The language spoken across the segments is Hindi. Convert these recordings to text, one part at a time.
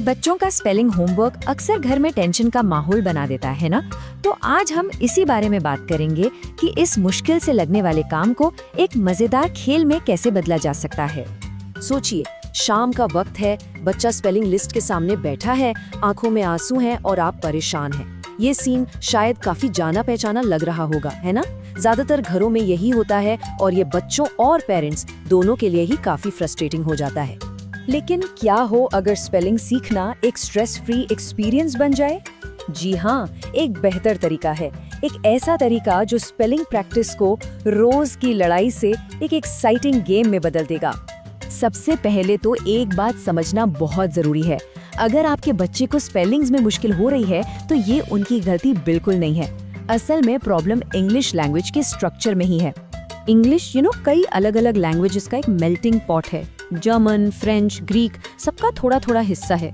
बच्चों का स्पेलिंग होमवर्क अक्सर घर में टेंशन का माहौल बना देता है ना। तो आज हम इसी बारे में बात करेंगे कि इस मुश्किल से लगने वाले काम को एक मजेदार खेल में कैसे बदला जा सकता है। सोचिए, शाम का वक्त है, बच्चा स्पेलिंग लिस्ट के सामने बैठा है, आंखों में आंसू हैं और आप परेशान हैं। ये सीन शायद काफी जाना पहचाना लग रहा होगा, है ना? ज्यादातर घरों में यही होता है और ये बच्चों और पेरेंट्स दोनों के लिए ही काफी फ्रस्ट्रेटिंग हो जाता है। लेकिन क्या हो अगर स्पेलिंग सीखना एक स्ट्रेस फ्री एक्सपीरियंस बन जाए? जी हाँ, एक बेहतर तरीका है। एक ऐसा तरीका जो स्पेलिंग प्रैक्टिस को रोज की लड़ाई से एक एक्साइटिंग गेम में बदल देगा। सबसे पहले तो एक बात समझना बहुत जरूरी है। अगर आपके बच्चे को स्पेलिंग्स में मुश्किल हो रही है तो ये उनकी गलती बिल्कुल नहीं है। असल में प्रॉब्लम इंग्लिश लैंग्वेज के स्ट्रक्चर में ही है। इंग्लिश कई अलग अलग लैंग्वेजेस का एक मेल्टिंग पॉट है। जर्मन, फ्रेंच, ग्रीक सबका थोड़ा थोड़ा हिस्सा है,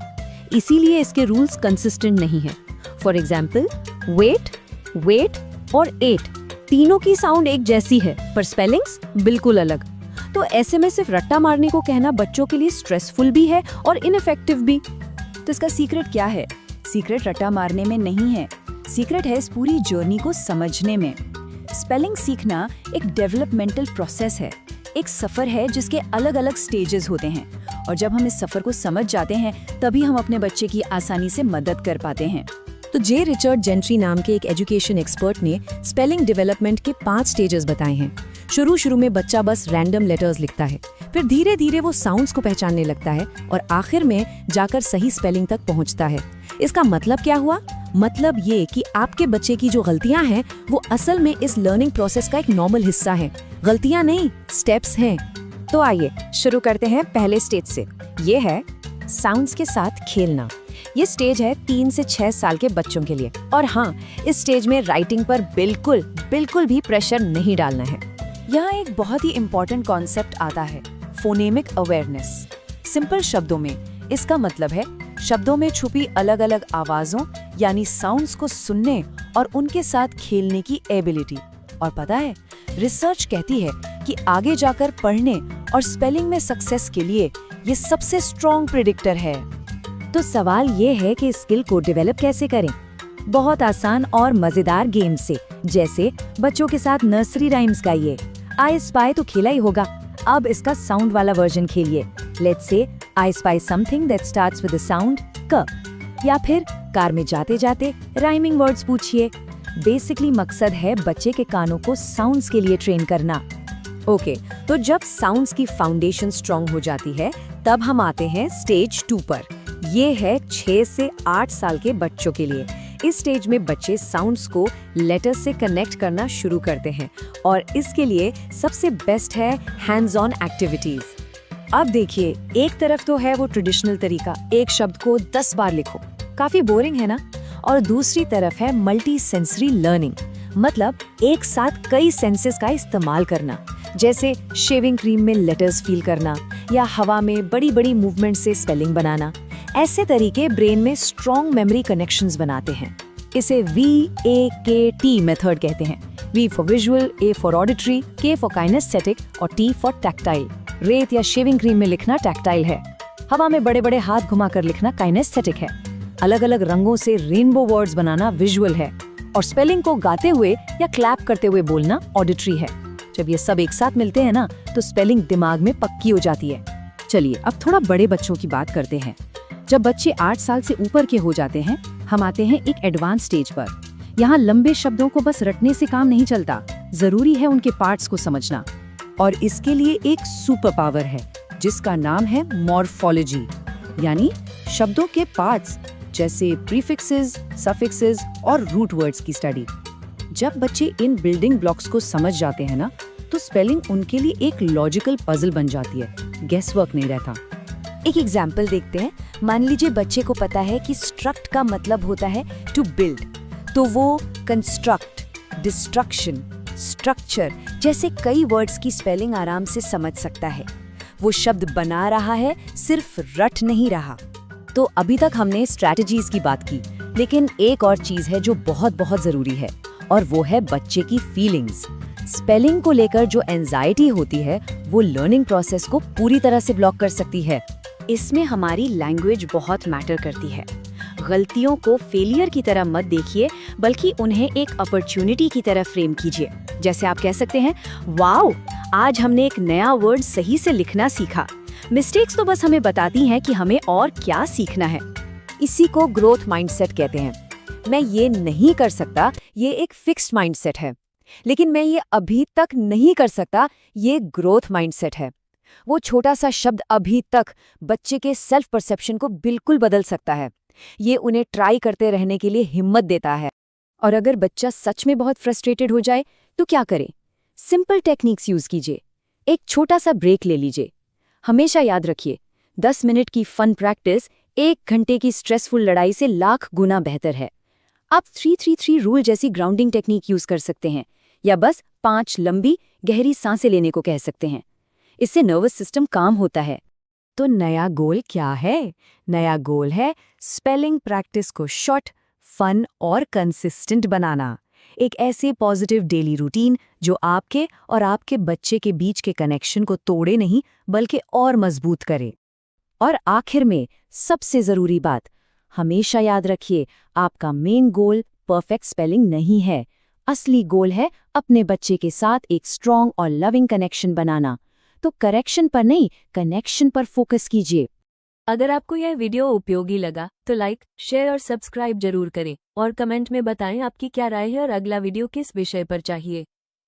इसीलिए इसके रूल्स कंसिस्टेंट नहीं है। फॉर एग्जाम्पल, वेट, वेट और एट तीनों की साउंड एक जैसी है पर स्पेलिंग्स बिल्कुल अलग। तो ऐसे में सिर्फ रट्टा मारने को कहना बच्चों के लिए स्ट्रेसफुल भी है और इनफेक्टिव भी। तो इसका सीक्रेट क्या है? सीक्रेट रट्टा मारने में नहीं है, सीक्रेट है इस पूरी जर्नी को समझने में। स्पेलिंग सीखना एक डेवलपमेंटल प्रोसेस है, एक सफर है जिसके अलग अलग स्टेजेस होते हैं, और जब हम इस सफर को समझ जाते हैं तभी हम अपने बच्चे की आसानी से मदद कर पाते हैं। तो जे रिचर्ड जेंट्री नाम के एक एजुकेशन एक्सपर्ट ने स्पेलिंग डेवलपमेंट के 5 स्टेजेस बताए हैं। शुरू में बच्चा बस रैंडम लेटर्स लिखता है, फिर धीरे धीरे वो साउंड्स को पहचानने लगता है और आखिर में जाकर सही स्पेलिंग तक पहुंचता है। इसका मतलब क्या हुआ? मतलब ये कि आपके बच्चे की जो गलतियां हैं वो असल में इस लर्निंग प्रोसेस का एक नॉर्मल हिस्सा है। गलतियां नहीं, स्टेप्स हैं। तो आइए शुरू करते हैं पहले स्टेज से। ये है साउंड्स के साथ खेलना। ये स्टेज है 3 से 6 साल के बच्चों के लिए। और हाँ, इस स्टेज में राइटिंग पर बिल्कुल भी प्रेशर नहीं डालना है। यहाँ एक बहुत ही इम्पोर्टेंट कॉन्सेप्ट आता है, फोनेमिक अवेयरनेस। सिंपल शब्दों में इसका मतलब है शब्दों में छुपी अलग अलग आवाजों यानी साउंड्स को सुनने और उनके साथ खेलने की एबिलिटी। और पता है, रिसर्च कहती है कि आगे जाकर पढ़ने और स्पेलिंग में सक्सेस के लिए ये सबसे स्ट्रॉन्ग प्रेडिक्टर है। तो सवाल ये है कि स्किल को डेवलप कैसे करें? बहुत आसान और मजेदार गेम से, जैसे बच्चों के साथ नर्सरी राइम्स गाइए। आई स्पाई तो खेला ही होगा, अब इसका साउंड वाला वर्जन खेलिए। Let's say I spy something that starts with the sound क। या फिर कार में जाते जाते राइमिंग वर्ड्स पूछिए। बेसिकली मकसद है बच्चे के कानों को साउंड्स के लिए ट्रेन करना। ओके, तो जब साउंड्स की फाउंडेशन स्ट्रॉन्ग हो जाती है तब हम आते हैं स्टेज 2 पर। ये है 6 से 8 साल के बच्चों के लिए। इस स्टेज में बच्चे साउंड्स को लेटर्स से कनेक्ट करना शुरू करते हैं और इसके लिए सबसे बेस्ट है हैंड्स ऑन एक्टिविटीज। अब देखिए, एक तरफ तो है वो ट्रेडिशनल तरीका, एक शब्द को 10 बार लिखो, काफी बोरिंग है ना? और दूसरी तरफ है मल्टी सेंसरी लर्निंग, मतलब एक साथ कई सेंसेस का इस्तेमाल करना, जैसे शेविंग क्रीम में लेटर्स फील करना या हवा में बड़ी बड़ी मूवमेंट से स्पेलिंग बनाना। ऐसे तरीके ब्रेन में स्ट्रॉन्ग मेमोरी कनेक्शंस बनाते हैं। इसे VAKT मेथड कहते हैं। V for visual, A for auditory, K for kinesthetic और T फॉर टैक्टाइल। रेत या शेविंग क्रीम में लिखना टैक्टाइल है, हवा में बड़े बड़े हाथ घुमाकर लिखना काइनेस्थेटिक है, अलग अलग रंगों से रेनबो वर्ड्स बनाना विजुअल है, और स्पेलिंग को गाते हुए या क्लैप करते हुए बोलना ऑडिटरी है। जब ये सब एक साथ मिलते हैं ना तो स्पेलिंग दिमाग में पक्की हो जाती है। चलिए अब थोड़ा बड़े बच्चों की बात करते हैं। जब बच्चे 8 साल से ऊपर के हो जाते हैं, हम आते हैं एक एडवांस स्टेज पर। यहाँ लंबे शब्दों को बस रटने से काम नहीं चलता, जरूरी है उनके पार्ट्स को समझना। और इसके लिए एक सुपर पावर है जिसका नाम है मॉर्फोलॉजी, यानी शब्दों के पार्ट्स जैसे प्रीफिक्सेस, सफिक्सेस और रूट वर्ड्स की स्टडी। जब बच्चे इन बिल्डिंग ब्लॉक्स को समझ जाते हैं ना तो स्पेलिंग उनके लिए एक लॉजिकल पजल बन जाती है, गेस वर्क नहीं रहता। एक एग्जाम्पल देखते हैं। मान लीजिए बच्चे को पता है कि स्ट्रक्ट का मतलब होता है टू बिल्ड, तो वो कंस्ट्रक्ट, डिस्ट्रक्शन, स्ट्रक्चर जैसे कई वर्ड्स की स्पेलिंग आराम से समझ सकता है। वो शब्द बना रहा है, सिर्फ रट नहीं रहा। तो अभी तक हमने स्ट्रैटेजीज की बात की, लेकिन एक और चीज है जो बहुत बहुत जरूरी है, और वो है बच्चे की फीलिंग्स। स्पेलिंग को लेकर जो एंजाइटी होती है वो लर्निंग प्रोसेस को पूरी तरह से ब्लॉक कर सकती है। इसमें हमारी लैंग्वेज बहुत मैटर करती है। गलतियों को फेलियर की तरह मत देखिए, बल्कि उन्हें एक अपॉर्चुनिटी की तरह फ्रेम कीजिए। जैसे आप कह सकते हैं, वाओ, आज हमने एक नया वर्ड सही से लिखना सीखा। मिस्टेक्स तो बस हमें बताती हैं कि हमें और क्या सीखना है। इसी को ग्रोथ माइंडसेट कहते हैं। मैं ये नहीं कर सकता, ये एक फिक्स्ड माइंडसेट है। लेकिन मैं ये अभी तक नहीं कर सकता, ये ग्रोथ माइंडसेट है। वो छोटा सा शब्द अभी तक बच्चे के सेल्फ परसेप्शन को बिल्कुल बदल सकता है। ये उन्हें ट्राई करते रहने के लिए हिम्मत देता है। और अगर बच्चा सच में बहुत फ्रस्ट्रेटेड हो जाए तो क्या करें? सिंपल टेक्निक्स यूज कीजिए। एक छोटा सा ब्रेक ले लीजिए। हमेशा याद रखिए, 10 मिनट की फन प्रैक्टिस 1 घंटे की स्ट्रेसफुल लड़ाई से लाख गुना बेहतर है। आप 3-3-3 रूल जैसी ग्राउंडिंग टेक्निक यूज कर सकते हैं, या बस 5 लंबी गहरी सांसें लेने को कह सकते हैं। इससे नर्वस सिस्टम काम होता है। तो नया गोल क्या है? नया गोल है स्पेलिंग प्रैक्टिस को शॉर्ट, फन और कंसिस्टेंट बनाना। एक ऐसे पॉजिटिव डेली रूटीन जो आपके और आपके बच्चे के बीच के कनेक्शन को तोड़े नहीं, बल्कि और मजबूत करे। और आखिर में सबसे जरूरी बात, हमेशा याद रखिए, आपका मेन गोल परफेक्ट स्पेलिंग नहीं है। असली गोल है अपने बच्चे के साथ एक स्ट्रॉन्ग और लविंग कनेक्शन बनाना। तो करेक्शन पर नहीं, कनेक्शन पर फोकस कीजिए। अगर आपको यह वीडियो उपयोगी लगा तो लाइक, शेयर और सब्सक्राइब जरूर करें और कमेंट में बताएं आपकी क्या राय है और अगला वीडियो किस विषय पर चाहिए।